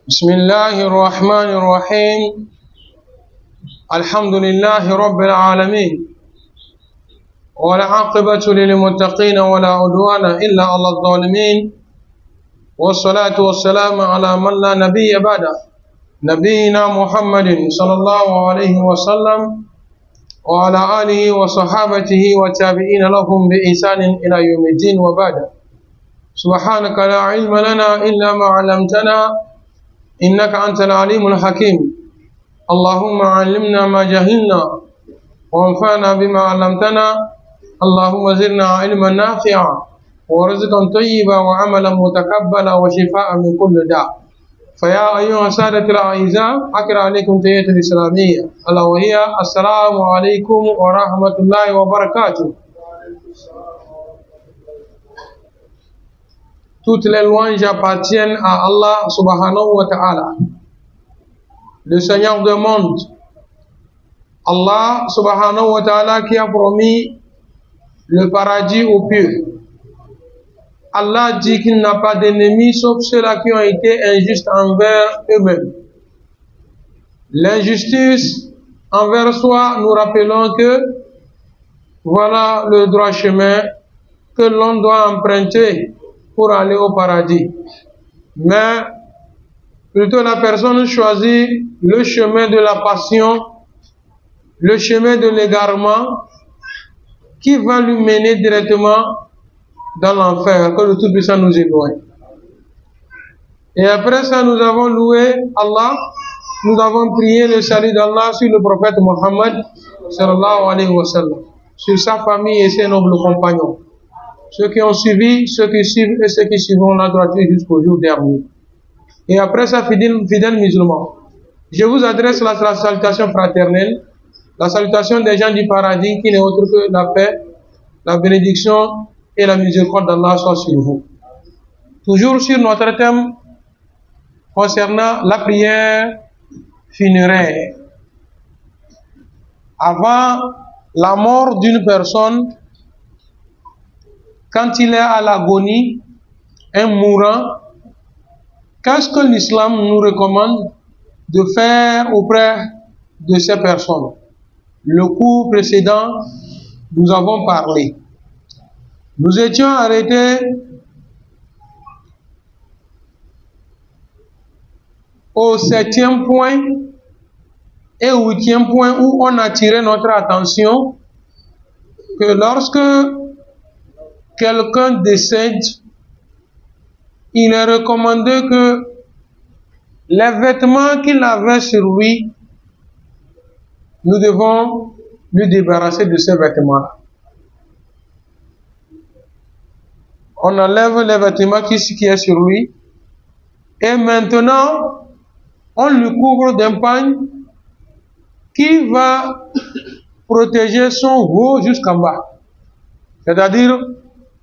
بسم الله الرحمن الرحيم الحمد لله رب العالمين والعاقبة للمتقين ولا عدوان إلا على الظالمين والصلاة والسلام على من لا نبي بعده نبينا محمد صلى الله عليه وسلم وعلى آله وصحابته والتابعين لهم بإحسان إلى يوم الدين وبعد سبحانك لا علم لنا إلا ما علمتنا إنك أنت العليم الحكيم اللهم علمنا ما جهلنا وانفعنا بما علمتنا اللهم زدنا علما نافعا ورزقا طيبا وعملا متقبلا وشفاء من كل داء فيا أيها السادة الأعزاء أقرأ عليكم تحية الإسلامية ألا وهي السلام عليكم ورحمة الله وبركاته. Toutes les louanges appartiennent à Allah subhanahu wa ta'ala, le Seigneur du monde. Allah subhanahu wa ta'ala qui a promis le paradis aux pieux. Allah dit qu'il n'a pas d'ennemis sauf ceux-là qui ont été injustes envers eux-mêmes. L'injustice envers soi, nous rappelons que voilà le droit chemin que l'on doit emprunter pour aller au paradis. Mais plutôt la personne choisit le chemin de la passion, le chemin de l'égarement, qui va lui mener directement dans l'enfer, que le Tout-Puissant nous éloigne. Et après ça, nous avons loué Allah, nous avons prié le salut d'Allah sur le prophète Mohammed, sallallahu alayhi wa sallam, sur sa famille et ses nobles compagnons. Ceux qui ont suivi, ceux qui suivent et ceux qui suivront la droiture jusqu'au jour dernier. Et après ça, fidèles musulmans, je vous adresse la salutation fraternelle, la salutation des gens du paradis qui n'est autre que la paix, la bénédiction et la miséricorde d'Allah soit sur vous. Toujours sur notre thème concernant la prière funéraire. Avant la mort d'une personne, quand il est à l'agonie, un mourant, qu'est-ce que l'islam nous recommande de faire auprès de ces personnes? Le cours précédent, nous avons parlé. Nous étions arrêtés au 7e point et au 8e point où on attirait notre attention que lorsque quelqu'un décède, il est recommandé que les vêtements qu'il avait sur lui, nous devons lui débarrasser de ces vêtements-là. On enlève les vêtements qui est sur lui et maintenant on lui couvre d'un pagne qui va protéger son haut jusqu'en bas. C'est-à-dire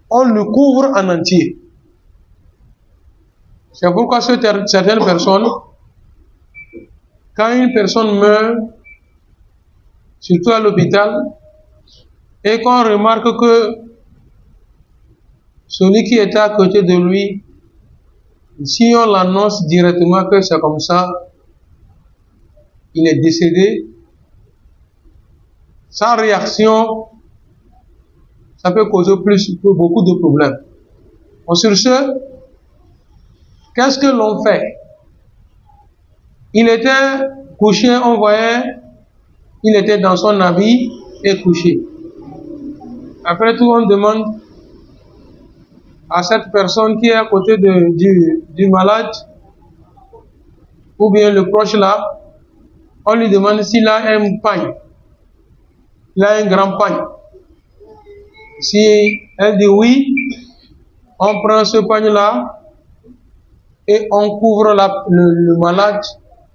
on le couvre en entier. C'est pourquoi certaines personnes, quand une personne meurt, surtout à l'hôpital, et qu'on remarque que celui qui était à côté de lui, si on l'annonce directement que c'est comme ça, il est décédé, sans réaction, ça peut causer beaucoup de problèmes. Donc sur ce, qu'est-ce que l'on fait? Il était couché, on voyait, il était dans son habit et couché. Après tout, on demande à cette personne qui est à côté du malade, ou bien le proche là, on lui demande s'il a un pagne, il a un grand pagne. Si elle dit oui, on prend ce pagne-là et on couvre le malade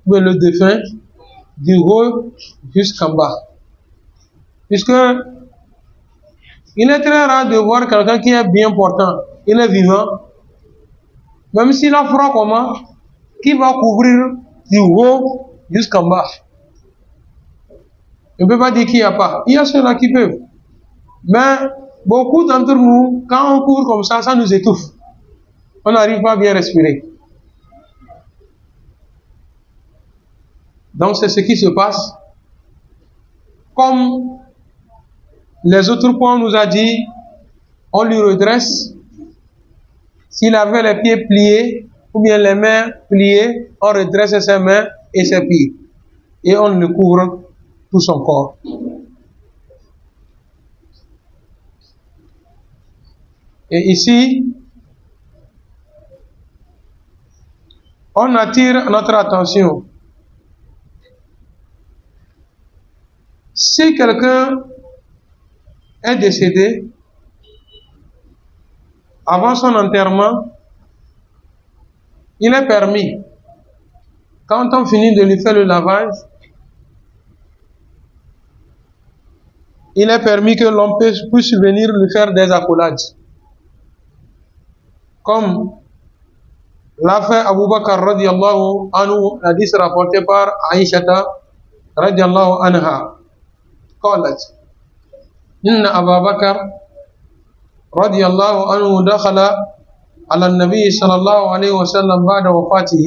ou le défunt du haut jusqu'en bas. Puisque il est très rare de voir quelqu'un qui est bien portant, il est vivant, même s'il a froid comment, qui va couvrir du haut jusqu'en bas. On ne peut pas dire qu'il n'y a pas. Il y a ceux-là qui peuvent. Mais beaucoup d'entre nous, quand on court comme ça nous étouffe. On n'arrive pas à bien respirer. Donc c'est ce qui se passe. Comme les autres points, on nous a dit, on lui redresse. S'il avait les pieds pliés ou bien les mains pliées, on redresse ses mains et ses pieds. Et on le couvre tout son corps. Et ici, on attire notre attention. Si quelqu'un est décédé, avant son enterrement, il est permis, quand on finit de lui faire le lavage, il est permis que l'on puisse venir lui faire des accolades. Comme l'a fait Abu Bakr radiallahu anhu, hadith rapporté par Aïshata radiallahu anha. قالت إن أبا بكر رضي الله عنه دخل على النبي صلى الله عليه وسلم بعد وفاته.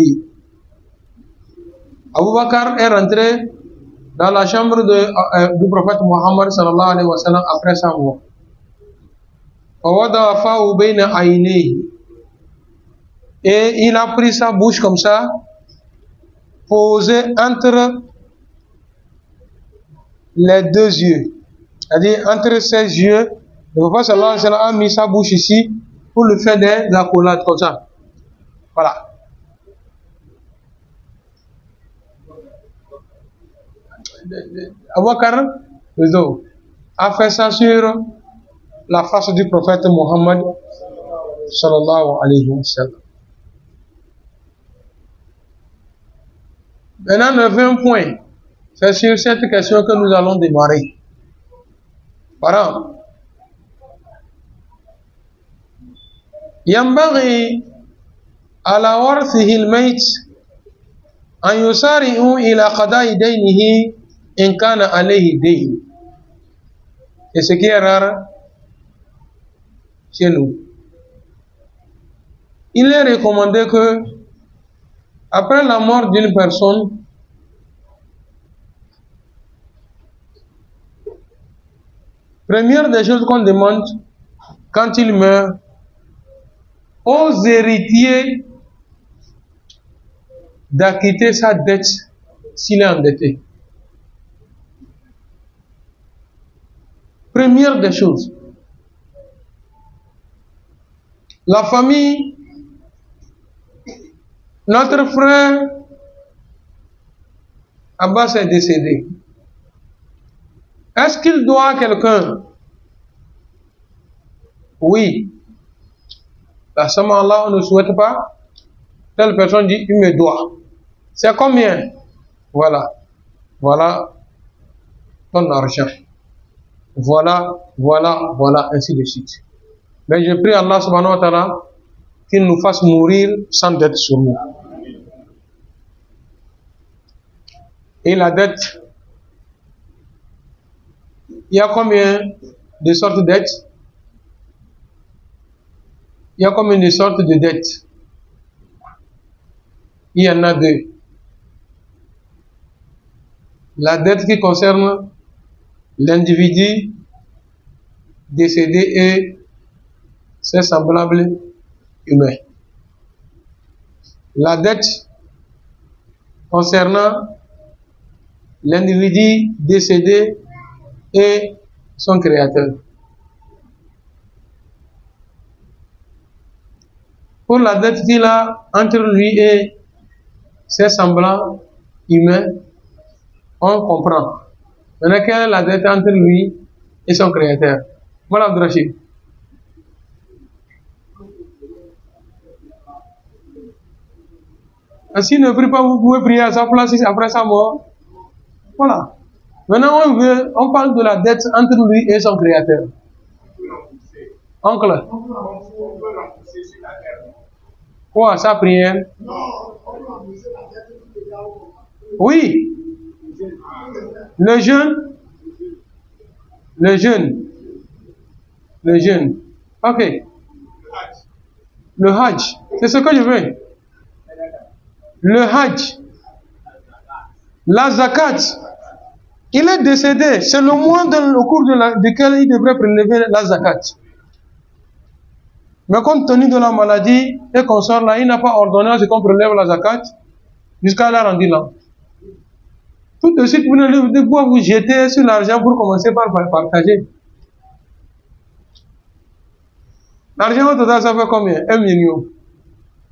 Abu Bakr est rentré dans la chambre du prophète Muhammad sallallahu alayhi wa sallam après sa mort. ووضع فاه بين عينيه. Et il a pris sa bouche comme ça, posée entre les deux yeux. C'est-à-dire entre ses yeux, le prophète sallallahu alayhi wa sallam a mis sa bouche ici pour lui faire des accolades comme ça. Voilà. Abu Bakr a fait ça sur la face du prophète Muhammad sallallahu alayhi wa sallam. Maintenant, le 20 point, c'est sur cette question que nous allons démarrer. Voilà. ينبغي على ورثه الميت أن يسارعوا إلى قضاء دينه إن كان عليه دين. Et ce qui est rare chez nous. Il est recommandé que, après la mort d'une personne, première des choses qu'on demande quand il meurt aux héritiers d'acquitter sa dette s'il est endetté. Première des choses. La famille, notre frère Abbas est décédé. Est-ce qu'il doit à quelqu'un? Oui. À ce moment-là, on ne souhaite pas. Telle personne dit, il me doit. C'est combien? Voilà. Voilà ton argent. Voilà, ainsi de suite. Mais je prie Allah subhanahu wa ta'ala qu'il nous fasse mourir sans dette sur nous. Et la dette, il y a combien de sortes de dettes? Il y a combien de sortes de dettes? Il y en a deux. La dette qui concerne l'individu décédé et ses semblables humains. La dette concernant l'individu décédé et son créateur. Pour la dette qu'il a entre lui et ses semblants humains, on comprend. Maintenant, quelle est la dette entre lui et son créateur? Voilà, Abdrachid. S'il ne prie pas, vous pouvez prier à sa place après sa mort. Voilà. Maintenant, on parle de la dette entre lui et son créateur. Oncle. Quoi, sa prière? Oui. Le jeûne. Ok. Le Hajj. C'est ce que je veux. Le Hajj. La zakat, il est décédé, c'est le mois dans le cours duquel il devrait prélever la zakat. Mais compte tenu de la maladie et qu'on sort là, il n'a pas ordonné à ce qu'on prélève la zakat jusqu'à la rendu là. Tout de suite, vous ne pouvez vous jeter sur l'argent pour commencer par partager. L'argent au total, ça fait combien? 1 million.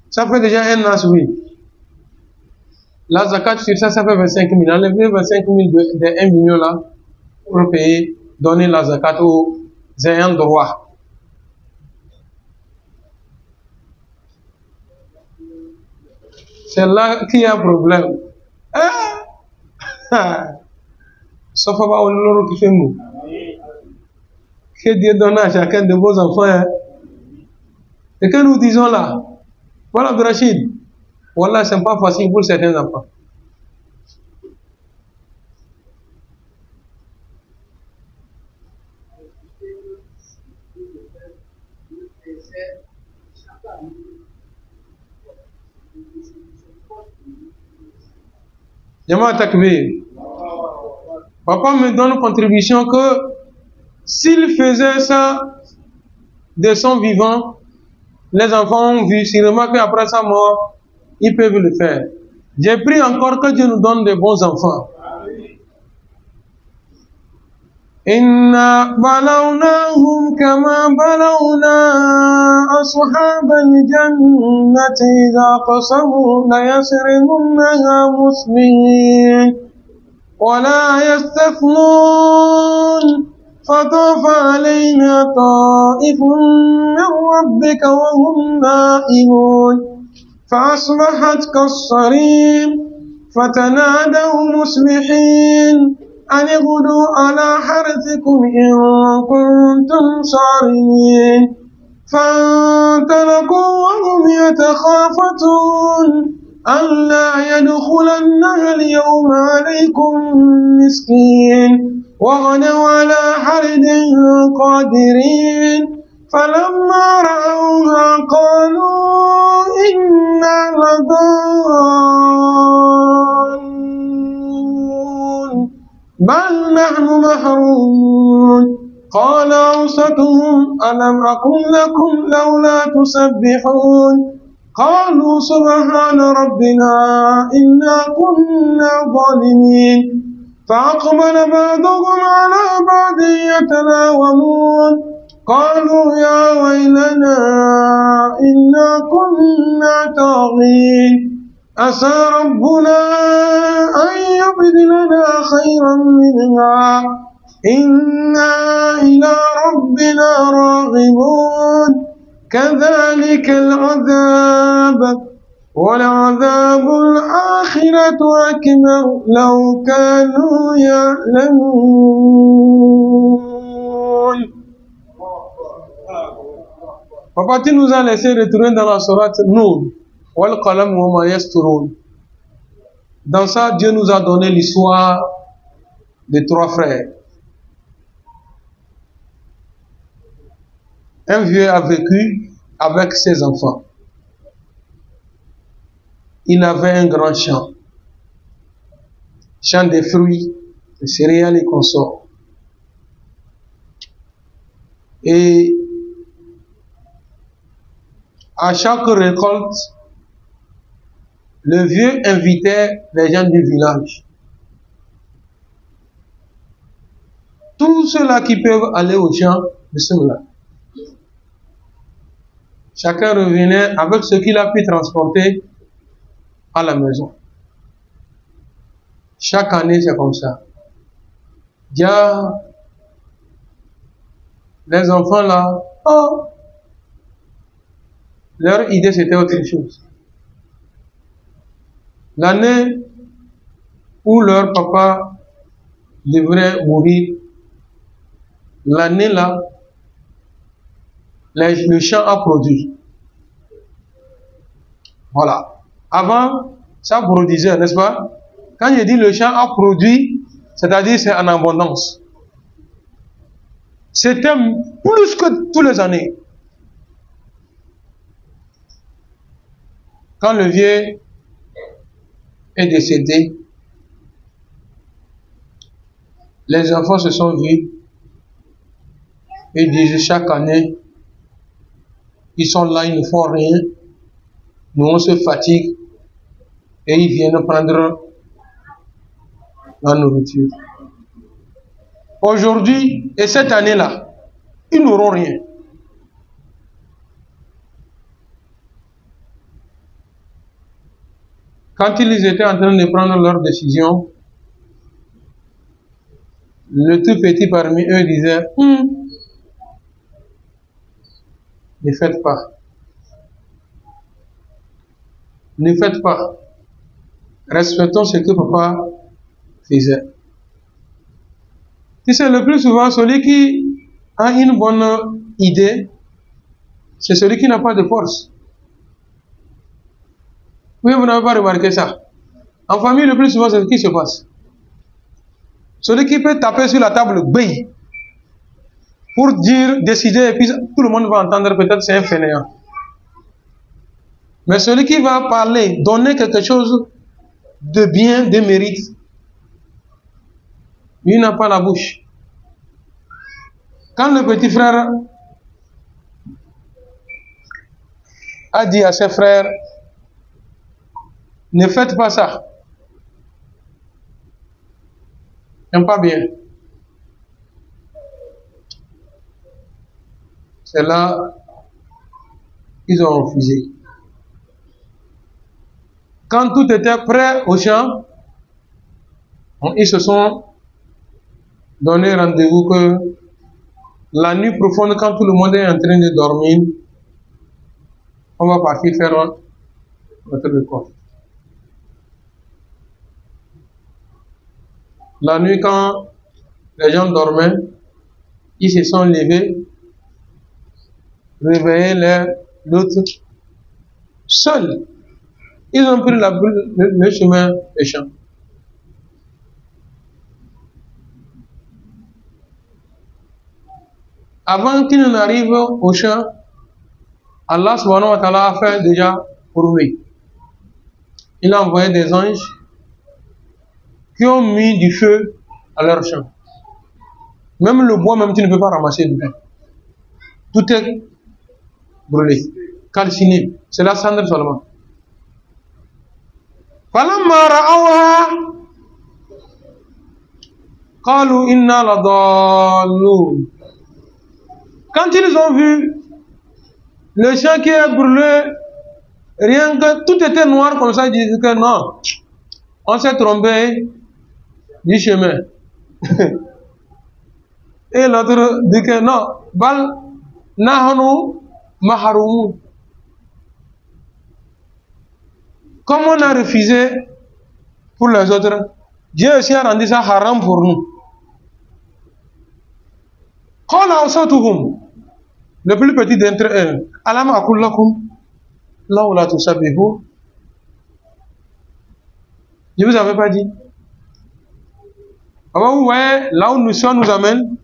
Ça fait déjà un an, oui. La zakat sur ça, ça fait 25 000. Enlevez 25 000 de 1 million là pour payer, donner la zakat aux ayants droit. C'est là qu'il y a un problème. Sauf pas au loro qui fait mou. Que Dieu donne à chacun de vos enfants. Hein? Et que nous disons là, voilà Abdrachid, voilà, c'est pas facile pour certains enfants. Jama Takbir. Papa me donne une contribution que s'il faisait ça de son vivant, les enfants ont vu, s'ils remarquent qu'après sa mort, ils peuvent le faire. J'ai pris encore que Dieu nous donne de bons enfants. Inna balawnahum kama balawna ashabal jannati idha qasamu la yasrimunha muslimin wa la yastathnun فطاف علينا طائف من ربك وهم نائمون فأصبحت كالصريم فتنادوا مصبحين أن اغدوا على حرثكم إن كنتم صارمين فانطلقوا وهم يتخافتون ألا يدخلنها اليوم عليكم مسكين وغدوا على حرد قادرين فلما رأوها قالوا إنا لضالون بل نحن محرومون قال أوسطهم ألم أقل لكم لولا تسبحون قالوا سبحان ربنا إنا كنا ظالمين فأقبل بعضهم على بعض يتلاومون قالوا يا ويلنا إنا كنا طاغين عسى ربنا أن يبدلنا خيرا منها إنا إلى ربنا راغبون كذلك العذاب ولعذاب الآخرة أكبر لو كانوا يعلمون. Papa, tu nous as laissé retourner dans la sourate Nour. Wal qalam wa ma yasturun. Dans ça, Dieu nous a donné l'histoire de 3 frères. Un vieux a vécu avec ses enfants. Il avait un grand champ. Champ de fruits, de céréales et consorts. Et à chaque récolte, le vieux invitait les gens du village. Tous ceux-là qui peuvent aller au champ, bismillah. Chacun revenait avec ce qu'il a pu transporter à la maison. Chaque année, c'est comme ça. Déjà, les enfants là, oh, leur idée c'était autre chose. L'année où leur papa devrait mourir, l'année là, le champ a produit. Voilà. Avant, ça produisait, n'est-ce pas? Quand je dis le champ a produit, c'est-à-dire c'est en abondance. C'était plus que tous les années. Quand le vieux est décédé, Les enfants se sont vus et disent chaque année, ils sont là, ils ne font rien. Nous, on se fatigue et ils viennent prendre la nourriture. Aujourd'hui et cette année-là, ils n'auront rien. Quand ils étaient en train de prendre leurs décisions, le tout petit parmi eux disait, ne faites pas. Ne faites pas. Respectons ce que papa faisait. Tu sais, le plus souvent, celui qui a une bonne idée, c'est celui qui n'a pas de force. Oui, vous n'avez pas remarqué ça. En famille, le plus souvent, c'est ce qui se passe. Celui qui peut taper sur la table, bille, pour dire, décider, et puis tout le monde va entendre, peut-être c'est un fainéant. Mais celui qui va parler, donner quelque chose de bien, de mérite, lui n'a pas la bouche. Quand le petit frère a dit à ses frères, ne faites pas ça, n'aime pas bien. C'est là qu'ils ont refusé. Quand tout était prêt au champ, ils se sont donné rendez-vous que la nuit profonde, quand tout le monde est en train de dormir, on va partir faire notre récolte. La nuit, quand les gens dormaient, ils se sont levés, réveillé l'autre, seuls. Ils ont pris le chemin des champs. Avant qu'ils n'arrivent au champ, Allah subhanahu wa ta'ala a fait déjà pour lui. Il a envoyé des anges qui ont mis du feu à leur champ. Même le bois, même tu ne peux pas ramasser dedans. Tout est brûlé, calciné. C'est la cendre seulement. فَلَمَّا رَأَوْهَا قَالُوا إِنَّا لَضَالُّونَ. Quand ils ont vu le champ qui est brûlé, rien que tout était noir comme ça, ils disent que non, on s'est trompé du chemin. Et l'autre dit que non, bal nahanu maharoumun. Comme on a refusé pour les autres, Dieu aussi a rendu ça haram pour nous. Qala awsatuhum, le plus petit d'entre eux, alam aqul lakum lawla tusabbihu. Je vous avais pas dit. Alors vous voyez, là où nous sommes nous amène,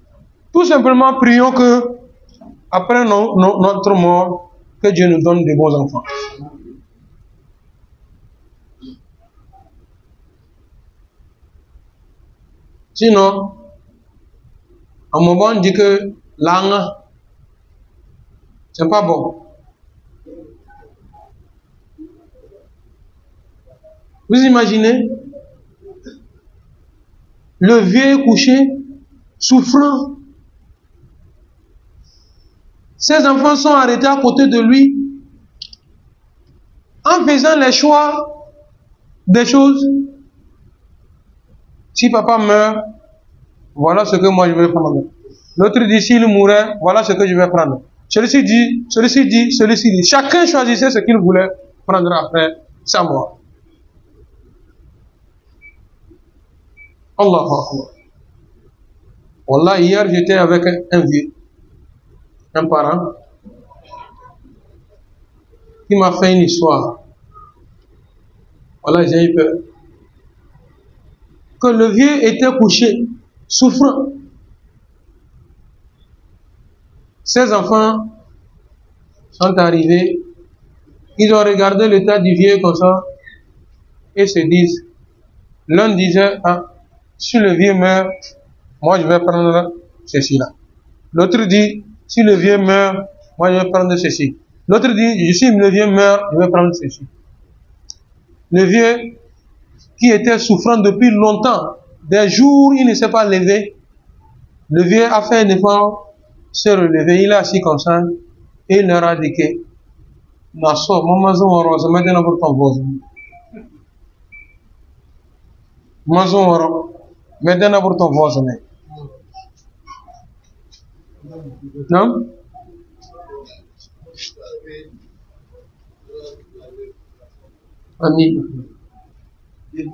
tout simplement prions que après notre mort, que Dieu nous donne de bons enfants. Sinon, à un moment on dit que langue, c'est pas bon. Vous imaginez le vieux couché, souffrant. Ses enfants sont arrêtés à côté de lui en faisant les choix des choses. Si papa meurt, voilà ce que moi je vais prendre. L'autre dit s'il mourait, voilà ce que je vais prendre. Celui-ci dit, celui-ci dit, celui-ci dit. Chacun choisissait ce qu'il voulait prendre après sa mort. Allahu Akbar. Wallah, hier j'étais avec un vieux, un parent, qui m'a fait une histoire. Voilà, j'ai eu peur. Que le vieux était couché, souffrant. Ses enfants sont arrivés, ils ont regardé l'état du vieux comme ça, et se disent, l'un disait, ah, si le vieux meurt, moi je vais prendre ceci-là. L'autre dit, si le vieux meurt, moi je vais prendre ceci. L'autre dit, si le vieux meurt, je vais prendre ceci. Le vieux qui était souffrant depuis longtemps, des jours il ne s'est pas levé, le vieux a fait un effort, s'est relevé, il est assis comme ça, et il leur a dit que, Nassau, maman, je vais maintenant pour ton voisin. Maman, maintenant pour ton voisin. Non? Ami. Il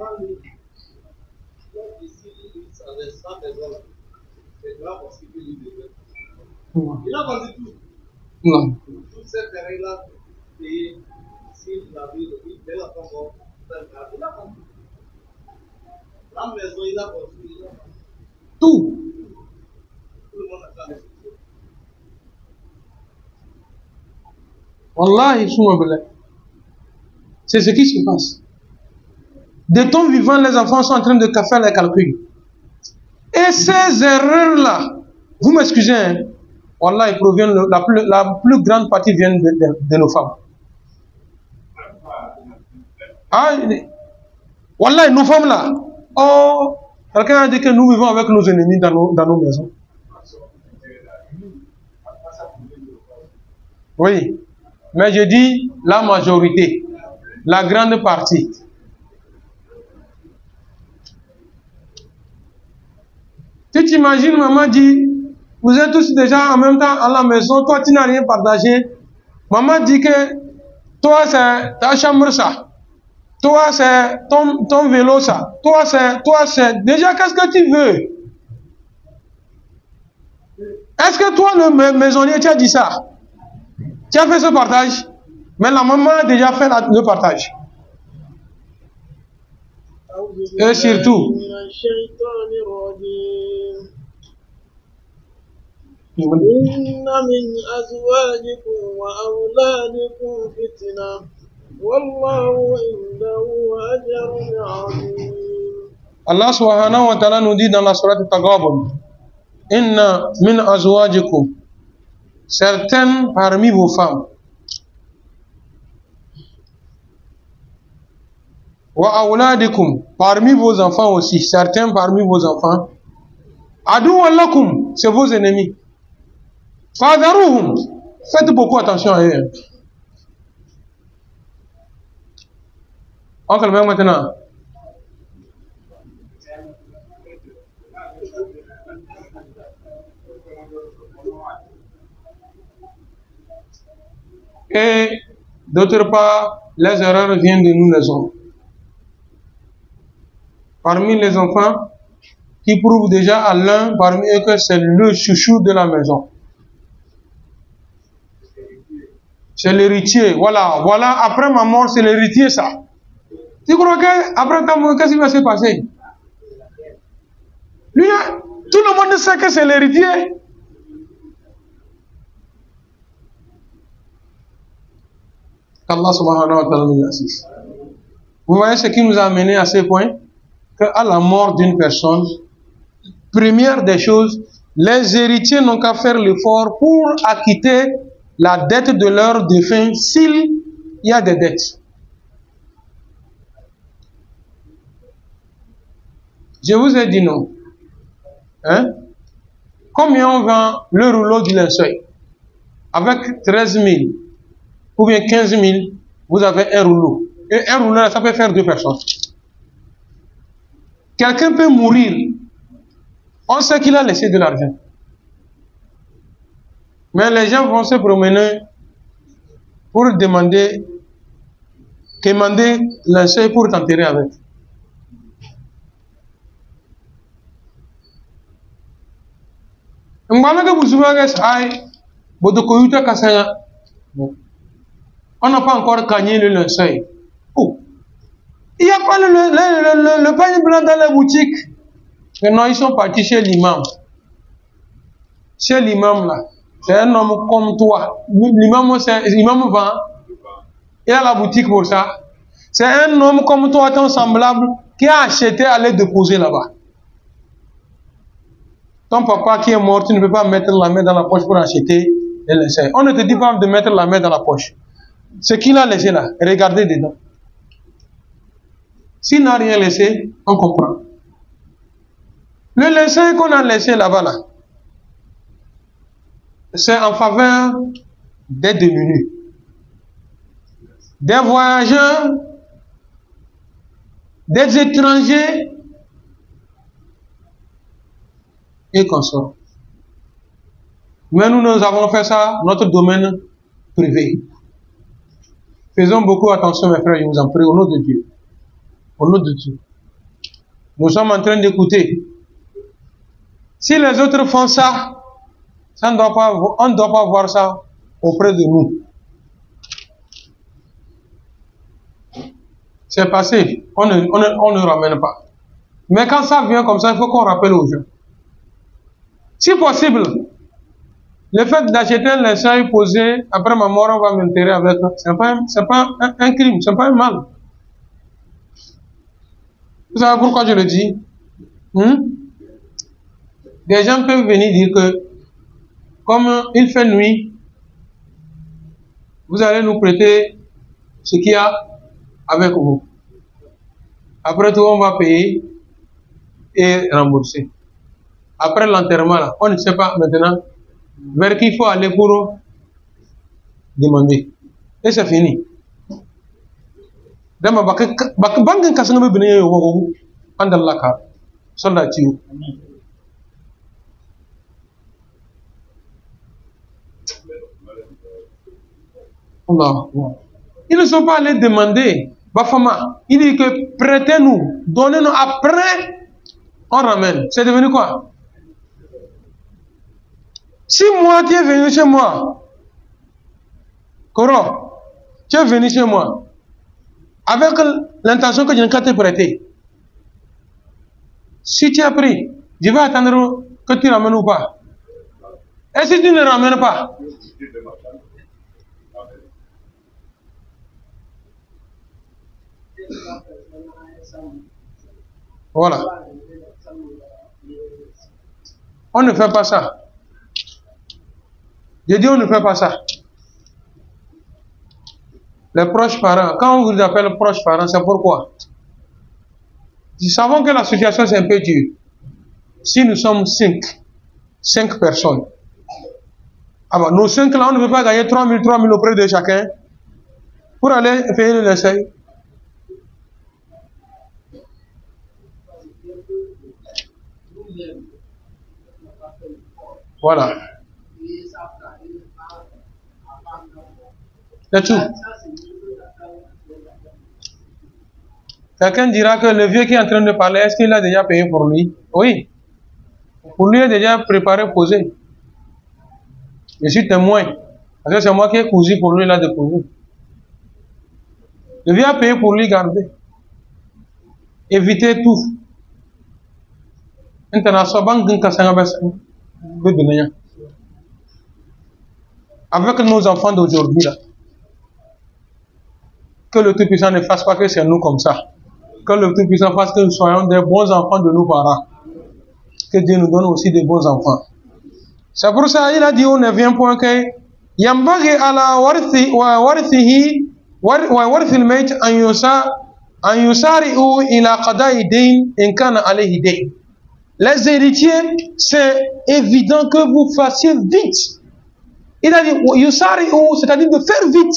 a vendu tout. Non. Toutes ces terrains-là, payé, s'il a vu, il a encore, il a vendu. La maison, il a construit. Tout. Tout le monde a fait. Wallahi, c'est ce qui se passe. De ton vivant, les enfants sont en train de faire les calculs. Et ces erreurs-là, vous m'excusez, hein, Wallah, ils proviennent, la plus grande partie vient de nos femmes. Ah, Wallah, nos femmes là, oh, quelqu'un a dit que nous vivons avec nos ennemis dans nos maisons. Oui, mais je dis la majorité, la grande partie. Tu t'imagines, maman dit, vous êtes tous déjà en même temps à la maison, toi tu n'as rien partagé. Maman dit que toi c'est ta chambre ça, toi c'est ton vélo ça, toi c'est, déjà qu'est-ce que tu veux? Est-ce que toi le maisonnier tu as dit ça? Tu as fait ce partage? Mais la maman a déjà fait le partage. Et surtout, إن من أزواجكم وأولادكم فتنة والله عنده أجر عظيم. Allah subhanahu wa ta'ala nous dit dans la sourate Taghabun, Inna min azwajikum, certaines parmi vos femmes, wa awladikum, parmi vos enfants aussi, certains parmi vos enfants, aduwwan lakum, c'est vos ennemis. Fadaruhum, faites beaucoup attention à eux. Oncle, même maintenant. Et d'autre part, les erreurs viennent de nous les hommes. Parmi les enfants, qui prouvent déjà à l'un parmi eux que c'est le chouchou de la maison. C'est l'héritier. Voilà, après ma mort, c'est l'héritier ça. Tu crois qu'après ta mort, qu'est-ce qui va se passer? Lui, tout le monde sait que c'est l'héritier. Allah subhanahu wa ta'ala nous assiste. Vous voyez ce qui nous a amené à ce point? Qu'à la mort d'une personne, première des choses, les héritiers n'ont qu'à faire l'effort pour acquitter la dette de leur défunt s'il y a des dettes. Je vous ai dit non. Hein? Combien on vend le rouleau du linceul? Avec 13 000 ou bien 15 000, vous avez un rouleau. Et un rouleau, ça peut faire 2 personnes. Quelqu'un peut mourir. On sait qu'il a laissé de l'argent. Mais les gens vont se promener pour demander linceul pour t'enterrer avec. On n'a pas encore gagné le linceul. Oh. Il n'y a pas le pain blanc dans les boutiques. Maintenant, ils sont partis chez l'imam. Chez l'imam là. C'est un homme comme toi. L'imam vend. Il a la boutique pour ça. C'est un homme comme toi, ton semblable, qui a acheté à aller déposer là-bas. Ton papa qui est mort, tu ne peux pas mettre la main dans la poche pour acheter les linceul. On ne te dit pas de mettre la main dans la poche. Ce qu'il a laissé là, regardez dedans. S'il n'a rien laissé, on comprend. Le linceul qu'on a laissé là-bas, là, c'est en faveur des démunis, des voyageurs, des étrangers et consorts. Mais nous avons fait ça, notre domaine privé. Faisons beaucoup attention, mes frères, je vous en prie, au nom de Dieu. Au nom de Dieu. Nous sommes en train d'écouter. Si les autres font ça, on ne doit pas voir ça auprès de nous. C'est passé, on ne ramène pas. Mais quand ça vient comme ça, il faut qu'on rappelle aux gens. Si possible, le fait d'acheter un linceul posé, après ma mort, on va m'enterrer avec, c'est pas un crime, c'est pas un mal. Vous savez pourquoi je le dis? Des gens peuvent venir dire que, comme il fait nuit, vous allez nous prêter ce qu'il y a avec vous. Après tout, on va payer et rembourser. Après l'enterrement, là, on ne sait pas maintenant vers qui il faut aller pour demander. Et c'est fini. Ils ne sont pas allés demander. Bafama, il dit que prêtez-nous, donnez-nous, après on ramène. C'est devenu quoi? Si moi tu es venu chez moi, Koro, tu es venu chez moi avec l'intention que je ne peux te prêter. Si tu as pris, je vais attendre que tu ramènes ou pas. Et si tu ne ramènes pas? Voilà. On ne fait pas ça. Je dis on ne fait pas ça. Les proches parents, quand on vous appelle proches parents, c'est pourquoi? Nous savons que la situation c'est un peu dure. Si nous sommes 5 personnes, alors nos 5 là, on ne peut pas gagner 3 000 auprès de chacun pour aller payer le linceul. Voilà. C'est tout. Quelqu'un dira que le vieux qui est en train de parler, est-ce qu'il a déjà payé pour lui? Oui. Pour lui, il est déjà préparé, posé. Je suis témoin. Parce que c'est moi qui ai cousu pour lui, il a déposé. Le vieux a payé pour lui garder. Évitez tout. Avec nos enfants d'aujourd'hui, que le Tout-Puissant ne fasse pas que c'est nous comme ça. Que le Tout-Puissant fasse que nous soyons des bons enfants de nos parents. Que Dieu nous donne aussi des bons enfants. C'est pour ça qu'il a dit au 9e point que Yambagi ala warithihi warithil mayt an yusari'u ila qada'i dayn in kana alayhi dayn. Les héritiers, c'est évident que vous fassiez vite. Il a dit yusari'u, c'est-à-dire de faire vite.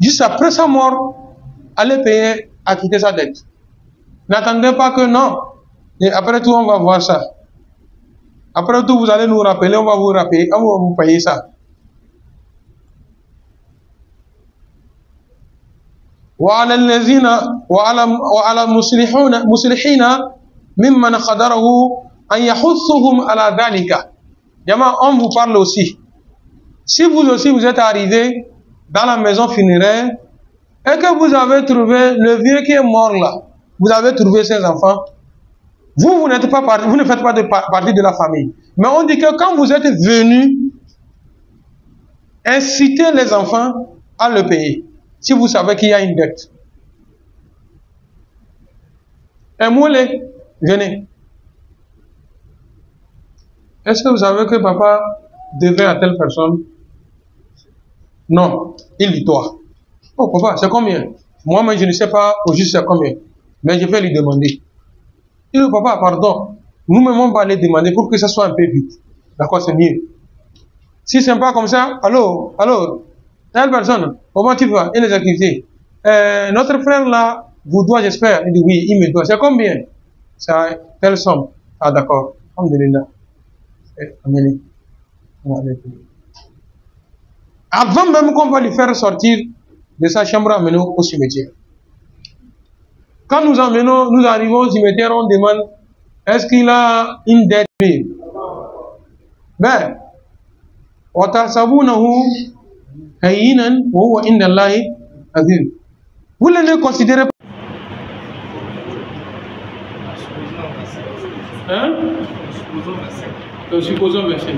Juste après sa mort, allez payer, acquitter sa dette. N'attendez pas que non. Et après tout, on va voir ça. Après tout, vous allez nous rappeler, on va vous rappeler, on va vous payer ça. وعلى الذين وعلى المصلحين ممن قدره أن يحثهم على ذلك. Diamant, on vous parle aussi. Si vous aussi vous êtes arrivé dans la maison funéraire et que vous avez trouvé le vieux qui est mort là, vous avez trouvé ses enfants, vous n'êtes pas vous ne faites pas partie de la famille. Mais on dit que quand vous êtes venu, incitez les enfants à le payer. Si vous savez qu'il y a une dette. Un moulé, venez. est-ce que vous savez que papa devait à telle personne? Non, il lui doit. Oh papa, c'est combien? Moi-même, je ne sais pas au juste c'est combien, mais je vais lui demander. Il dit, papa, pardon, nous-mêmes, on va aller demander pour que ça soit un peu vite. D'accord, c'est mieux. Si c'est pas comme ça, allô, telle personne, comment tu vas? Il est activités. Notre frère là, vous doit, j'espère. Il dit oui, il me doit. C'est combien? C'est telle somme. Ah d'accord. Alhamdulillah. Amen. Avant même qu'on va lui faire sortir de sa chambre, amenons au cimetière. Quand nous arrivons au cimetière, on demande est-ce qu'il a une dette? Ben, وَتَحْسَبُونَهُ هَيِّنًا وَهُوَ عِندَ اللَّهِ عَظِيمٌ. Vous ne le considérez pas. Hein? Supposons 25.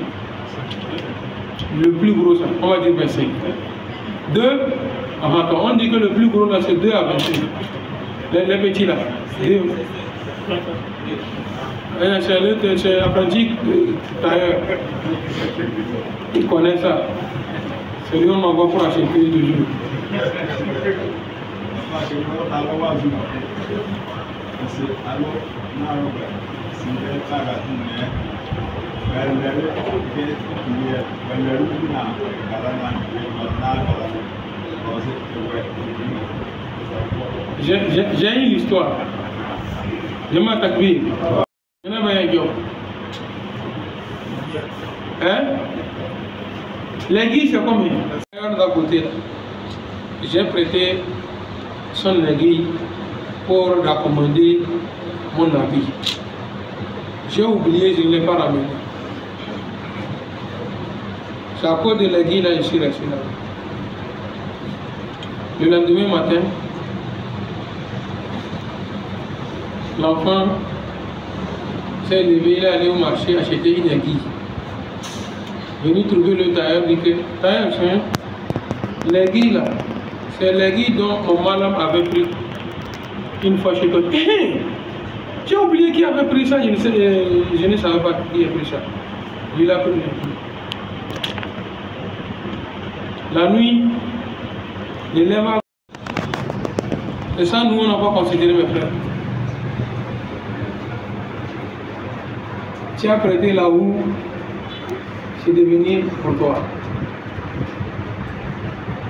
Le plus gros, ça, on va dire 25. 2, attends, on dit que le plus gros là c'est 2 à 25. Les petits là. C'est apprenti tailleur. Il connaît ça. C'est lui on m'envoie pour acheter toujours. J'ai une histoire. Je m'attaque bien. Je n'ai pas un job. Hein? L'aiguille, c'est combien? D'un côté, j'ai prêté son aiguille pour raccommoder mon habit. J'ai oublié, je ne l'ai pas ramené. C'est à cause de l'aiguille, là, je suis resté là. Le lendemain matin, l'enfant s'est levé, il est allé au marché acheter une aiguille. Venu trouver le tailleur, dit que tailleur, l'aiguille là, c'est l'aiguille dont mon madame avait pris une fois chez toi. J'ai oublié qui avait pris ça, je ne savais pas qui a pris ça. Il a pris l'aiguille. La nuit, l'élève a... Et ça, nous, on n'a pas considéré, mes frères. Tu as prêté là où c'est devenu pour toi.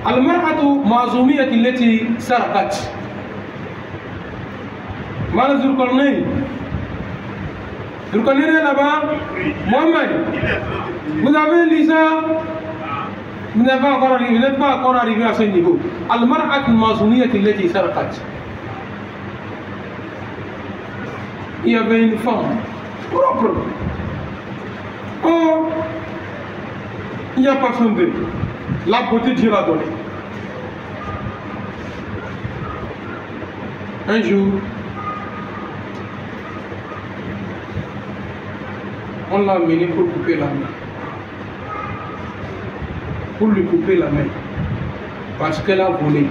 Al-mar'atu ma'zumiyati allati sarqat. Mal Zulkarnain. Zulkarnain est là-bas. Mohamed, vous avez lu ça? Vous n'êtes pas encore arrivé à ce niveau. Al-mar'atu ma'zumiyati allati sarqat. Il y avait une femme propre. Oh, il n'y a pas fondé. La beauté, Dieu l'a donnée. Un jour, on l'a amené pour couper la main. Pour lui couper la main. Parce qu'elle a volé.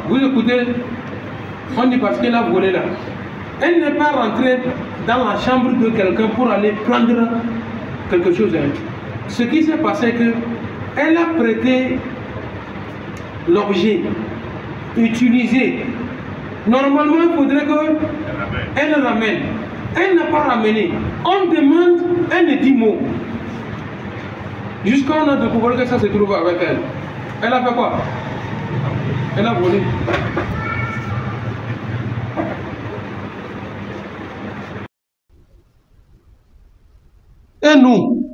Vous écoutez, on dit parce qu'elle a volé là. Elle n'est pas rentrée dans la chambre de quelqu'un pour aller prendre quelque chose. Ce qui s'est passé, c'est qu'elle a prêté l'objet utilisé. Normalement, il faudrait qu'elle ramène. Elle n'a pas ramené. On demande, elle ne dit mot. Jusqu'à on a découvert que ça se trouve avec elle. Elle a fait quoi? Elle a volé. Et nous,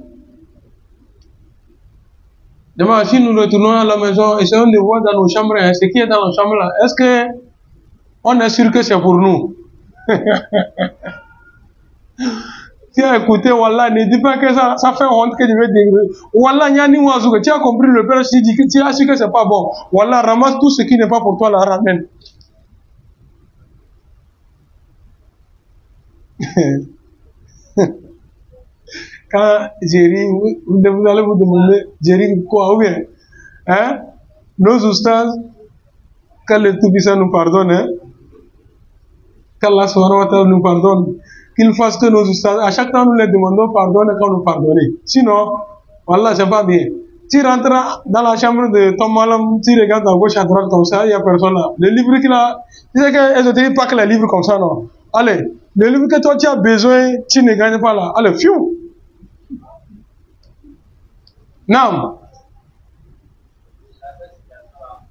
demain, si nous retournons à la maison, essayons de voir dans nos chambres, hein, ce qui est dans nos chambres là, est-ce qu'on est sûr que c'est pour nous? Tu as écouté, Wallah, ne dis pas que ça fait honte que je vais dire. Wallah, tu as compris le père, je dis que tu as su que c'est pas bon. Wallah, ramasse tout ce qui n'est pas pour toi, la ramène. Quand Jerry, vous allez vous demander, Jerry, quoi, ou bien, hein? Nos oustas, quand le Tout-Puissant nous pardonne, hein? Qu'Allah subhanahu wa ta'ala nous pardonne, qu'ils fassent que nos ustads, à chaque temps nous les demandons pardon et quand nous pardonner. Sinon, voilà, c'est pas bien. Tu rentres dans la chambre de ton malam, tu regardes à gauche, à droite comme ça, il n'y a personne là. Le livre qu'il a, tu sais qu'elles ne te disent pas que les livres comme ça, non. Allez, le livre que toi tu as besoin, tu ne gagnes pas là. Allez, fiou. Non.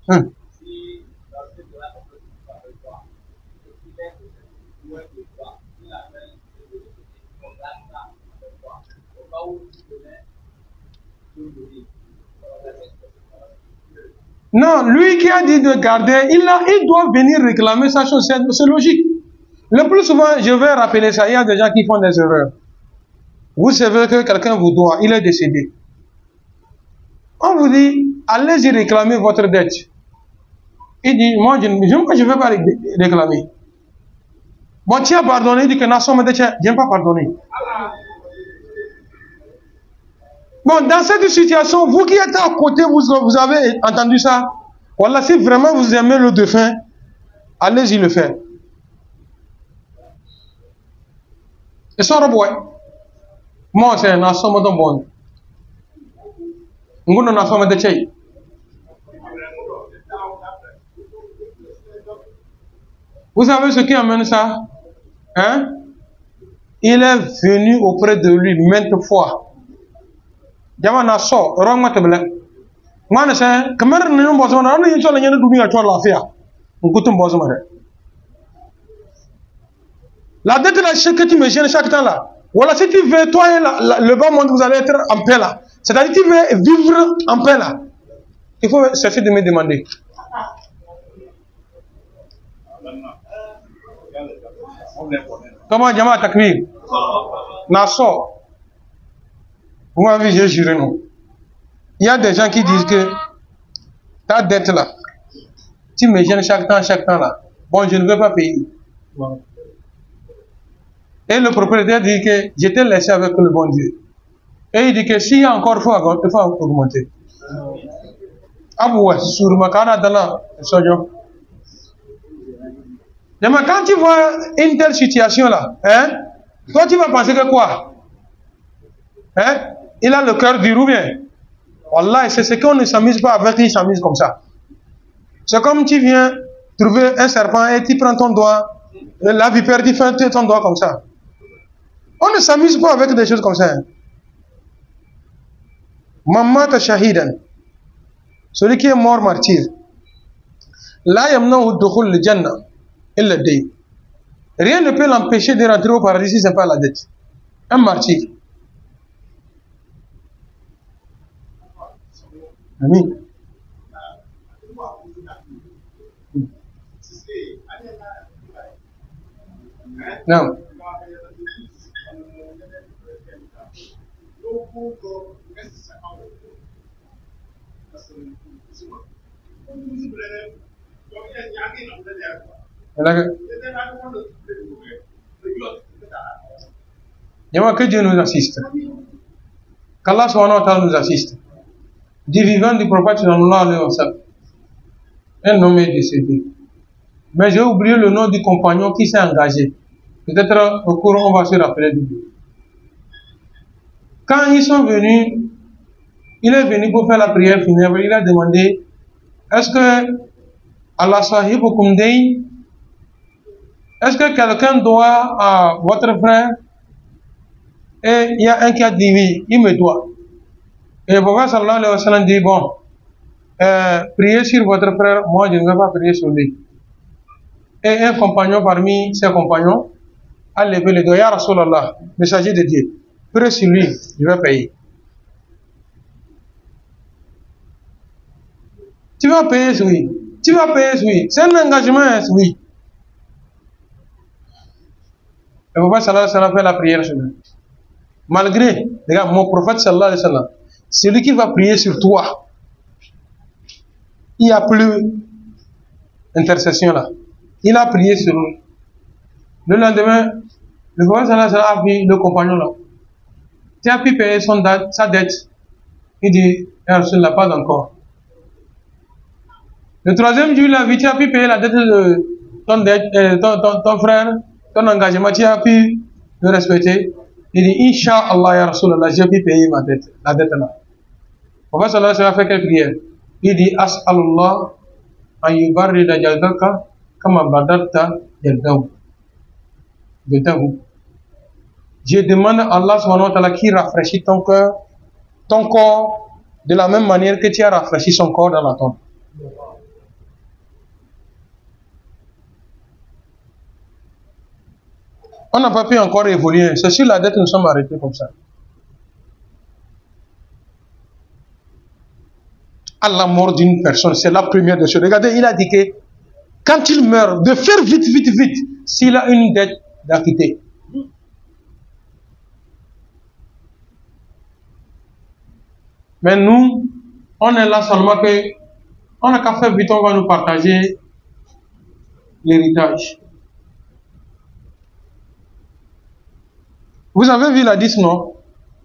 Hein. Non, lui qui a dit de garder, il doit venir réclamer sa chose, c'est logique. Le plus souvent, je vais rappeler ça, il y a des gens qui font des erreurs. Vous savez que quelqu'un vous doit, il est décédé. On vous dit, allez-y réclamer votre dette. Il dit, moi je ne vais pas réclamer. Bon, tu as pardonné, il dit que Nasson me dit, je n'ai pas pardonné. Bon, dans cette situation, vous qui êtes à côté, vous avez entendu ça. Voilà, si vraiment vous aimez le défunt, allez-y le faire. Et ça, moi, c'est un Nasson de bon. Nous n'avons pas de chez. Vous savez ce qui amène ça? Hein? Il est venu auprès de lui maintes fois. Jamana so, orang mata bela. Mana saya, kemarin ni bos mana? Anu yang cakap ni dunia cakap lafia. Ngutum bos mana? La dette là, ce que tu me gênes chaque temps là. Voilà, si tu veux, toi et le bas monde, vous allez être en paix là. C'est-à-dire que tu veux vivre en paix là. Il faut cesser de me demander. Comment Jama Takbir? Nassau. Vous m'avez juré, non? Il y a des gens qui disent que ta dette là, tu me gênes chaque temps là. Bon, je ne vais pas payer. Bon. Et le propriétaire dit que j'étais laissé avec le bon Dieu. Et il dit que s'il y a encore fois, il faut augmenter. Ah ouais, sur ma carte dans la sojo. Mais quand tu vois une telle situation là, hein, toi tu vas penser que quoi? Hein? Il a le cœur dur ou bien? Wallah, c'est ce qu'on ne s'amuse pas avec, il s'amuse comme ça. C'est comme tu viens trouver un serpent et tu prends ton doigt, la vipère, tu fais ton doigt comme ça. On ne s'amuse pas avec des choses comme ça. Mamata shahidan. Celui qui est mort martyr. La yamnahu dukhul le jannah. Il le dit. Rien ne peut l'empêcher de rentrer au paradis si ce n'est pas la dette. Un martyr. Amen. Non. Que Dieu nous assiste. Qu'Allah subhanahu wa ta'ala nous assiste. Du vivant du prophète sallallahu alayhi wa sallam. Un homme est décédé. Mais j'ai oublié le nom du compagnon qui s'est engagé. Peut-être au cours on va se rappeler de lui. Quand ils sont venus, il est venu pour faire la prière funèbre. Il a demandé, est-ce que Allah sahibukum dayn? Est-ce que quelqu'un doit à votre frère? Et il y a un qui a dit oui, il me doit. Et le prophète sallallahu alayhi wa sallam dit, bon, priez sur votre frère, moi je ne vais pas prier sur lui. Et un compagnon parmi ses compagnons a levé le doigt, Ya Rasulallah, messager de Dieu, priez sur lui, je vais payer. Tu vas payer, oui. Tu vas payer, oui. C'est un engagement, oui. Le prophète sallallahu alayhi wa sallam fait la prière sur lui. Malgré, regarde, mon prophète sallallahu alayhi wa sallam, celui qui va prier sur toi, il n'y a plus intercession là. Il a prié sur lui. Le lendemain, le prophète sallallahu alayhi wa sallam a vu le compagnon là. Tu as pu payer sa dette. Il dit, je ne l'ai pas encore. Le troisième jour, il a vu, tu as pu payer la dette de ton frère, ton engagement, tu as pu de respecter. Il dit, Inch'Allah, ya Rasulallah, j'ai pu payer ma dette, la dette là. On va sallallahu alayhi wa sallam fait quelle prière? Il dit, As'alullah, an yubarrida jaldaka, kama badarta jaldahu. Je demande à Allah subhanahu wa ta'ala qui rafraîchit ton cœur, ton corps, de la même manière que tu as rafraîchi son corps dans la tombe. On n'a pas pu encore évoluer. C'est sur la dette que nous sommes arrêtés comme ça. À la mort d'une personne, c'est la première des choses. Regardez, il a dit que quand il meurt, de faire vite, vite, vite, s'il a une dette, d'acquitter. Mais nous, on est là seulement que, on n'a qu'à faire vite, on va nous partager l'héritage. Vous avez vu la 10, non?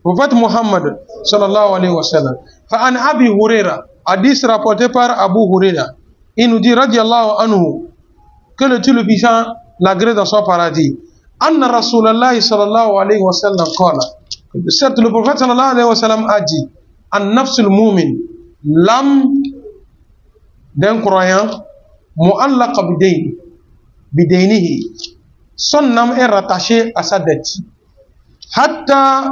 Prophète Muhammad, sallallahu alayhi wa sallam. Fa'an Abi Huraira, hadith rapporté par Abu Huraira. Il nous dit, radiallahu anhu, que le Dieu le puissant l'agrée dans son paradis. Anna Rasulallah sallallahu alayhi wa sallam qala. Certes, le prophète sallallahu alayhi wa sallam a dit, An nafsul mu'min, l'âme d'un croyant, mu'allaqa bidaynihi. Son âme est rattachée à sa dette. Hatta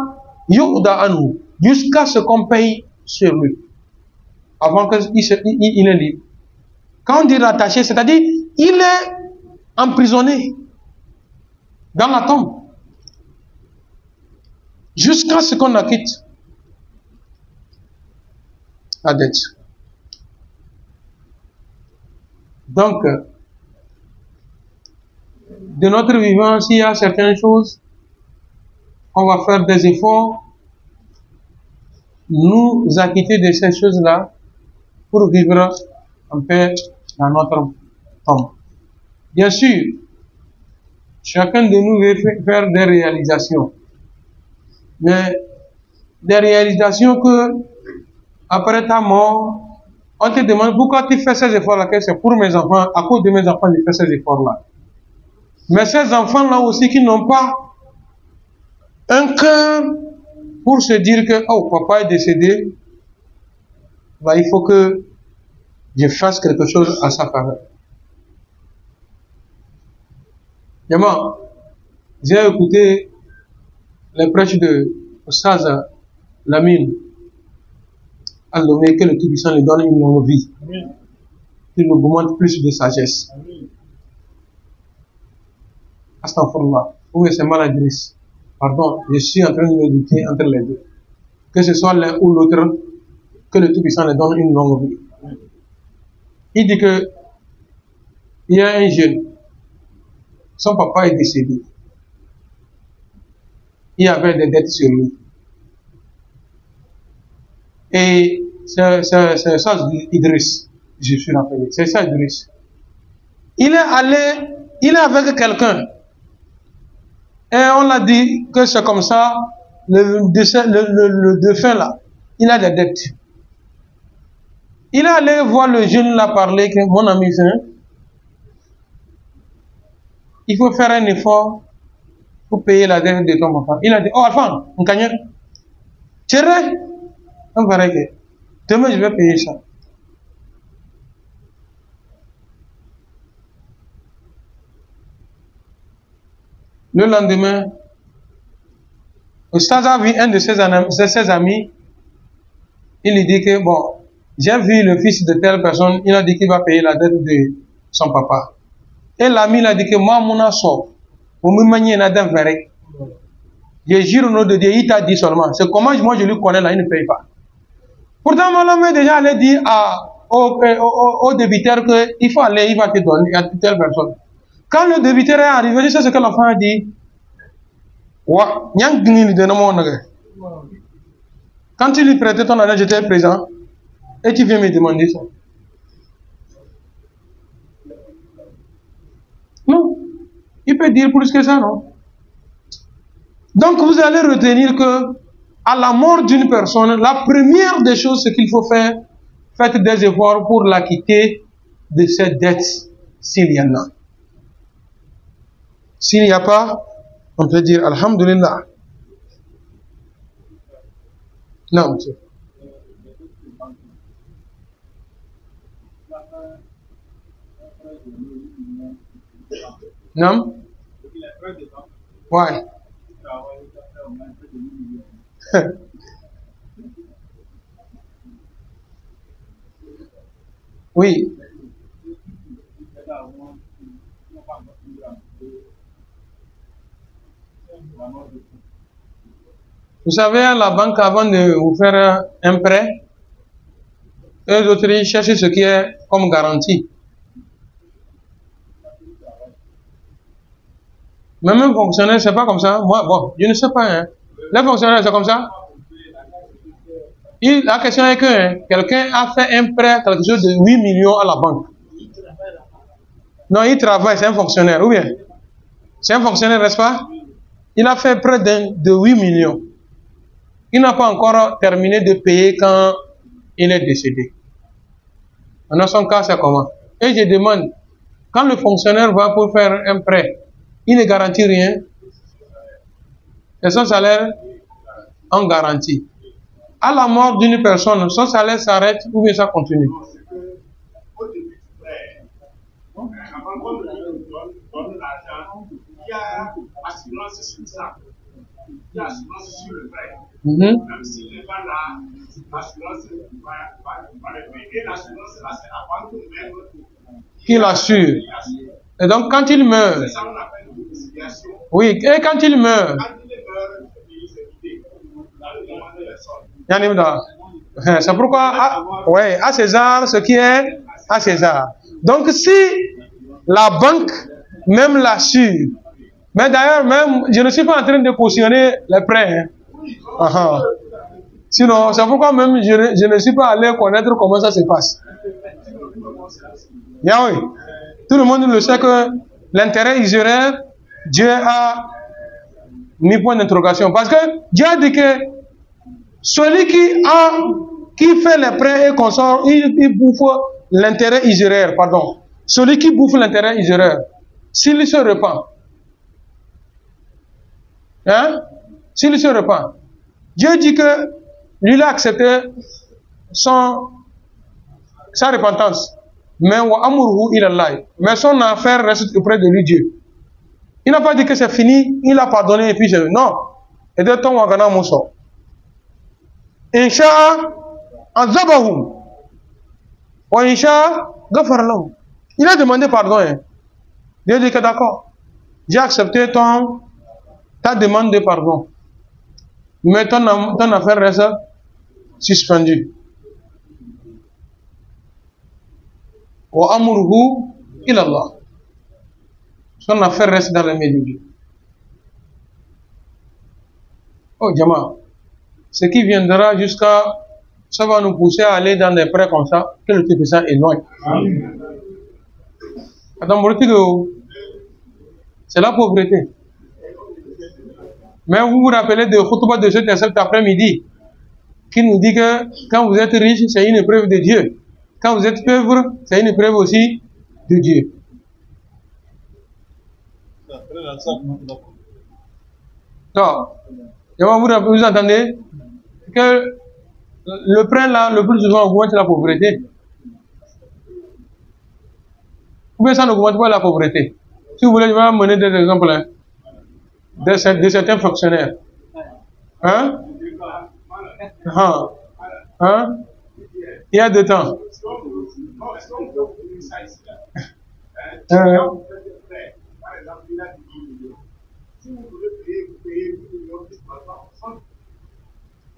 yuqda anhu, jusqu'à ce qu'on paye sur lui. Avant qu'il est libre. Quand on dit rattaché, c'est-à-dire, il est emprisonné dans la tombe. Jusqu'à ce qu'on acquitte la dette. Donc, de notre vivant, s'il y a certaines choses, on va faire des efforts, nous acquitter de ces choses-là pour vivre en paix dans notre tombe. Bien sûr, chacun de nous veut faire des réalisations. Mais des réalisations que, après ta mort, on te demande pourquoi tu fais ces efforts-là, que c'est pour mes enfants, à cause de mes enfants, je fais ces efforts-là. Mais ces enfants-là aussi qui n'ont pas un cœur pour se dire que, oh, papa est décédé, bah, il faut que je fasse quelque chose à sa faveur. J'ai écouté les prêches de Oustaz Lamine Alomé, que le Tout-Puissant lui donne une longue vie, qu'il nous augmente plus de sagesse. Astaghfirullah, oui, c'est maladresse. Pardon, je suis en train de méditer entre les deux. Que ce soit l'un ou l'autre, que le Tout-Puissant lui donne une longue vie. Il dit que il y a un jeune, son papa est décédé. Il avait des dettes sur lui. Et c'est ça Idriss, je suis rappelé, c'est ça Idriss. Il est avec quelqu'un. Et on l'a dit que c'est comme ça, le défunt là, il a des dettes. Il est allé voir le jeune là parler que mon ami il faut faire un effort pour payer la dette de ton papa. Il a dit, oh Alphonse, on gagne. Tiens, on va régler. Demain je vais payer ça. Le lendemain, Oustaz a vu un de ses amis, il lui dit que, bon, j'ai vu le fils de telle personne, il a dit qu'il va payer la dette de son papa. Et l'ami a dit que moi, mon assaut, pour me manier n'a d'un verre. Je jure au nom de Dieu, il t'a dit seulement. C'est comment moi je lui connais là, il ne paye pas. Pourtant, mon ami déjà allait dire au débiteur qu'il faut aller, il va te donner à telle personne. Quand le débiteur est arrivé, je sais ce que l'enfant a dit. Quand tu lui prêtais ton argent, j'étais présent. Et tu viens me demander ça. Non. Il peut dire plus que ça, non? Donc vous allez retenir que à la mort d'une personne, la première des choses, ce qu'il faut faire, faites des efforts pour l'acquitter de cette dette, s'il y en a. S'il n'y a pas, On peut dire Alhamdulillah. Non, monsieur. Non? Ouais. Oui. Vous savez, la banque, avant de vous faire un prêt, eux autres, ils cherchent ce qui est comme garantie. Même un fonctionnaire, c'est pas comme ça. Moi, bon, je ne sais pas. Hein. Les fonctionnaires, c'est comme ça. La question est que quelqu'un a fait un prêt, quelque chose de 8 millions à la banque. Non, il travaille, c'est un fonctionnaire, ou bien? C'est un fonctionnaire, n'est-ce pas? Il a fait près de 8 millions. Il n'a pas encore terminé de payer quand il est décédé. Dans son cas, c'est comment? Et je demande, quand le fonctionnaire va pour faire un prêt, il ne garantit rien. Et son salaire en garantie. À la mort d'une personne, son salaire s'arrête ou bien ça continue? Il y a assurance sur ça. Il y a assurance sur le prêt. Même s'il n'est pas là, l'assurance va le payer. Et l'assurance, là, c'est la banque même qui l'assure. Et donc, quand il meurt, c'est ça qu'on appelle une conciliation. Oui, et quand il meurt, Quand il meurt, le pays s'est vidé. Dans le moment de personne. c'est pourquoi, ouais, à César, ce qui est à César. Donc, si la banque même l'assure, mais d'ailleurs, même, je ne suis pas en train de cautionner les prêts. Hein. Sinon, c'est pourquoi même je ne suis pas allé connaître comment ça se passe. Yeah, oui. Tout le monde le sait que l'intérêt usuraire, Dieu a mis point d'interrogation. Parce que Dieu a dit que celui qui fait les prêts et consort, il bouffe l'intérêt usuraire, pardon. Celui qui bouffe l'intérêt usuraire, s'il se repent, hein? S'il se repent, Dieu dit que lui il a accepté sa repentance. Mais son affaire reste auprès de lui, Dieu. Il n'a pas dit que c'est fini, il a pardonné et puis je... Non. Et de ton wagana mousso. Insha azabahum. Wa insha gafarallahu. Il a demandé pardon. Hein. Dieu dit que d'accord. J'ai accepté ta demande de pardon. Mais ton affaire reste suspendue. Wa amruhu ila Allah. Son affaire reste dans les mains de Dieu. Oh, Jama, ce qui viendra jusqu'à... Ça va nous pousser à aller dans des prêts comme ça, que le type ça éloigne. Attends, c'est la pauvreté. Mais vous vous rappelez de Khutbah de cet après-midi, qui nous dit que quand vous êtes riche, c'est une épreuve de Dieu. Quand vous êtes pauvre, c'est une épreuve aussi de Dieu. Donc, vous entendez que le prêt là, le plus souvent augmente la pauvreté. Ou bien ça n'augmente pas la pauvreté. Si vous voulez, je vais mener des exemples hein, de certains fonctionnaires. Hein? Hein? Il y a 2 temps.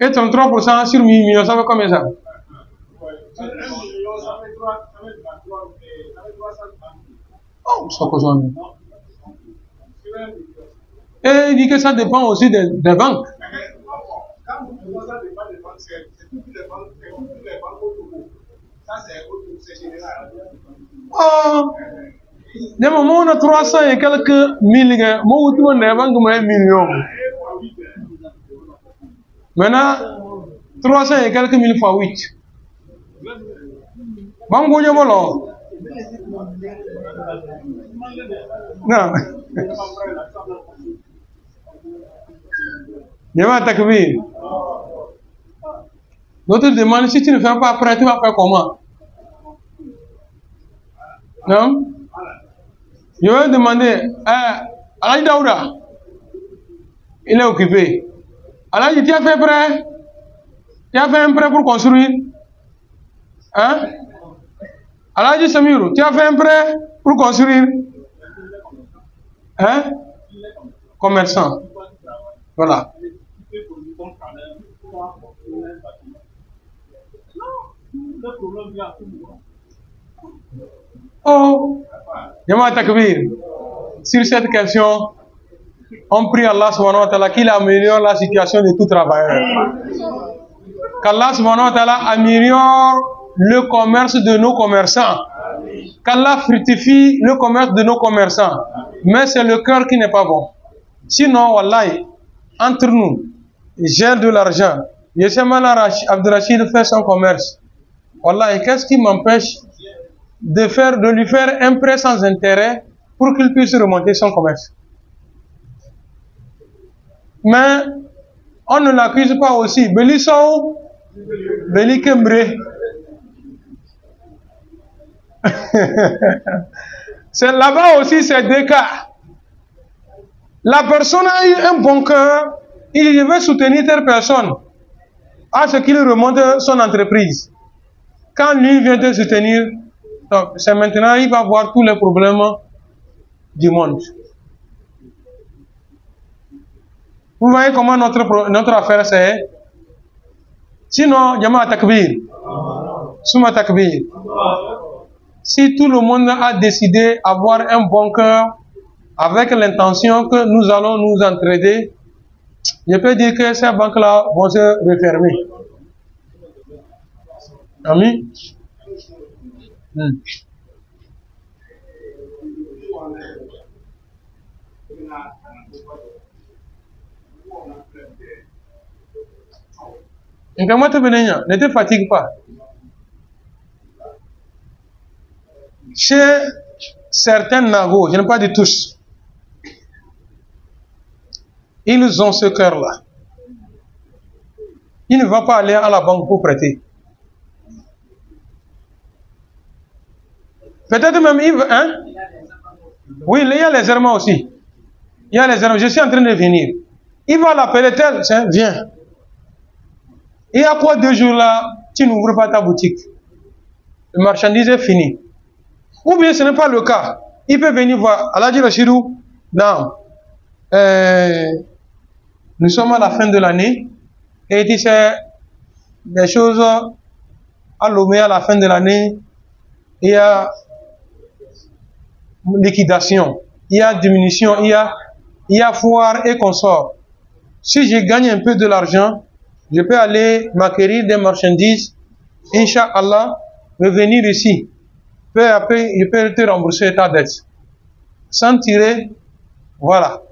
Et 33% sur 1 million, ça va combien ça? Oh, ça cause. Et il dit que ça dépend aussi des banques. Oh, des moments où on a 300 et quelques mille, moi où tout le monde est banque, mais 1 million. Maintenant, 300 et quelques mille fois 8. Bango Yamolo. Non. Jama takbir. L'autre demande, si tu ne fais pas après, tu vas faire comment? Non? Je vais demander, Alaï Daouda, il est occupé. Alaï, tu as fait prêt? Tu as fait un prêt pour construire? Hein? Alaï Samirou, tu as fait un prêt pour construire? Hein? Commerçant. Voilà. Oh, Jama Takbir. Sur cette question, on prie Allah subhanahu wa ta'ala qu'il améliore la situation de tout travailleur. Qu'Allah subhanahu wa ta'ala améliore le commerce de nos commerçants. Qu'Allah fructifie le commerce de nos commerçants. Mais c'est le cœur qui n'est pas bon. Sinon, wallahi, entre nous, j'ai de l'argent. Je sais mal Abdelrachid fait son commerce. Wallahi, qu'est-ce qui m'empêche de lui faire un prêt sans intérêt pour qu'il puisse remonter son commerce? Mais on ne l'accuse pas aussi. Belissou, Beli Kembre. C'est là-bas aussi, c'est deux cas. La personne a eu un bon cœur, il veut soutenir telle personne à ce qu'il remonte son entreprise. Quand lui vient de soutenir, c'est maintenant il va voir tous les problèmes du monde. Vous voyez comment notre affaire c'est? Sinon, Jama Takbir, Souma Takbir. Si tout le monde a décidé d'avoir un bon cœur avec l'intention que nous allons nous entraider, je peux dire que ces banques-là vont se refermer. Amis? Ne te fatigue pas. Chez certains nagos, je ne pas de tous, ils ont ce cœur-là. Il ne va pas aller à la banque pour prêter. Peut-être même il veut, hein? Oui, il y a les Hermans aussi. Il y a les Hermans. Je suis en train de venir. Il va l'appeler tel, viens. Et à quoi 2 jours là, tu n'ouvres pas ta boutique? Le marchandise est fini. Ou bien ce n'est pas le cas. Il peut venir voir. Aladji Rachidou, non. Nous sommes à la fin de l'année. Et il dit c'est des choses à Lomé à la fin de l'année. Il y a liquidation, il y a diminution, il y a foire et consort. Si je gagne un peu de l'argent, je peux aller m'acquérir des marchandises, Inch'Allah, revenir ici. Peu à peu, je peux te rembourser ta dette. Sans tirer, voilà.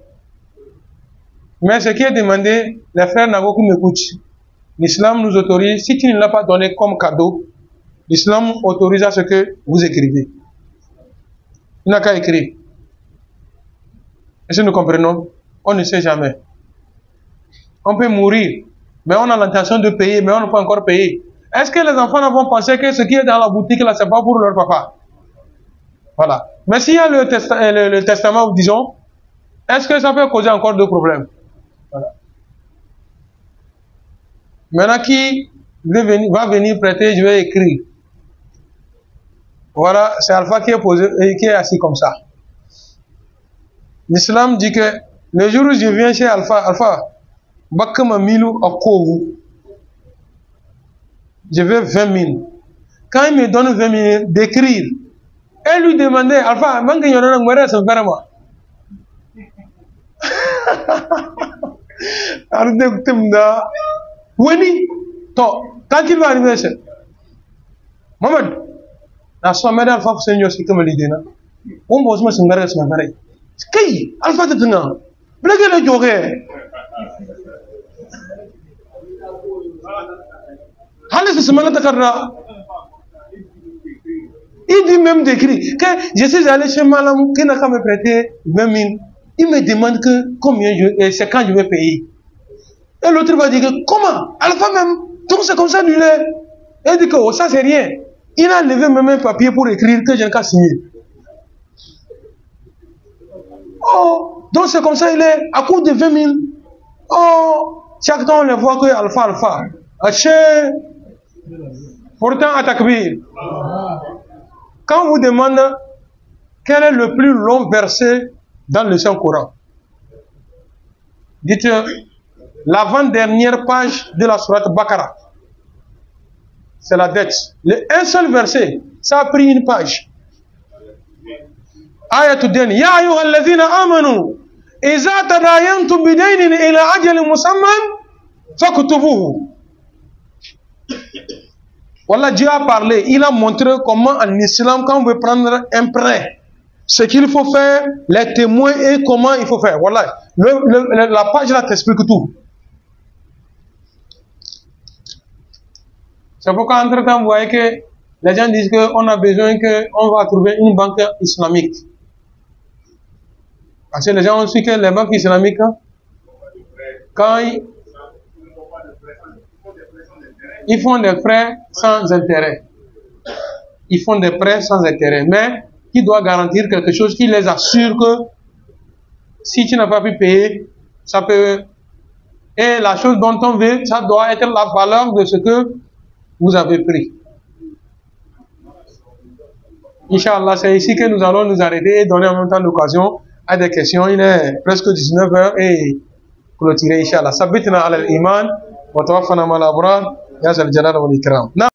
Mais ce qui est demandé, les frères Nagoku m'écoutent. L'islam nous autorise, si tu ne l'as pas donné comme cadeau, l'islam autorise à ce que vous écrivez. Il n'a qu'à écrire. Est-ce que nous comprenons? On ne sait jamais. On peut mourir, mais on a l'intention de payer, mais on ne peut encore payer. Est-ce que les enfants vont penser que ce qui est dans la boutique là, c'est pas pour leur papa? Voilà. Mais s'il y a le testament, disons, est-ce que ça peut causer encore de problèmes? Voilà. Maintenant, qui va venir prêter, je vais écrire. Voilà, c'est Alpha qui est posé et qui est assis comme ça. L'islam dit que le jour où je viens chez Alpha, Bakama Milou Akowu, je veux 20 000. Quand il me donne 20 000, d'écrire, et lui demander, Alpha, manque y en a un mourir, c'est vraiment. Quand il va arriver, c'est Maman. Na so meda alfa ko senyo si kama lidena on bo suma singare suma gare kai alfa ta tuna blage le joge halis se semana takarra il dit même d'écrit que je suis allé chez malam qui n'a qu'à me prêter 20 000 il me demande que combien c'est quand je vais payer. Et l'autre va dire que comment? Alpha même, donc c'est comme ça du lait. Et il dit que oh, ça c'est rien. Il a levé même un papier pour écrire que je n'ai qu'à signer. Oh, donc c'est comme ça il est, à coût de 20 000. Oh, chaque temps on le voit que alpha. Aché, pourtant à takbir. Quand on vous demande quel est le plus long verset dans le Saint-Coran, dites l'avant-dernière page de la sourate Baqara. C'est la dette. Un seul verset, ça a pris une page. Ayatul Dayn. Ya ayyuhal ladhina amanu, iza tadayantum bidaynin ila ajalin musamman faktubuhu. Voilà, Dieu a parlé. Il a montré comment en islam, quand on veut prendre un prêt, ce qu'il faut faire, les témoins et comment il faut faire. Voilà. La page là t'explique tout. C'est pourquoi entre-temps, vous voyez que les gens disent qu'on a besoin qu'on va trouver une banque islamique. Parce que les gens ont su que les banques islamiques, quand ils font des prêts sans intérêt. Ils font des prêts sans intérêt. Mais qui doit garantir quelque chose qui les assure que si tu n'as pas pu payer, ça peut... Et la chose dont on veut, ça doit être la valeur de ce que vous avez pris. Inch'Allah, c'est ici que nous allons nous arrêter et donner en même temps l'occasion à des questions. Il est presque 19 h et clôturer, Inch'Allah. Sabitna ala al-iman wa tawaffana ma al-abrar ya zal jalal wal ikram.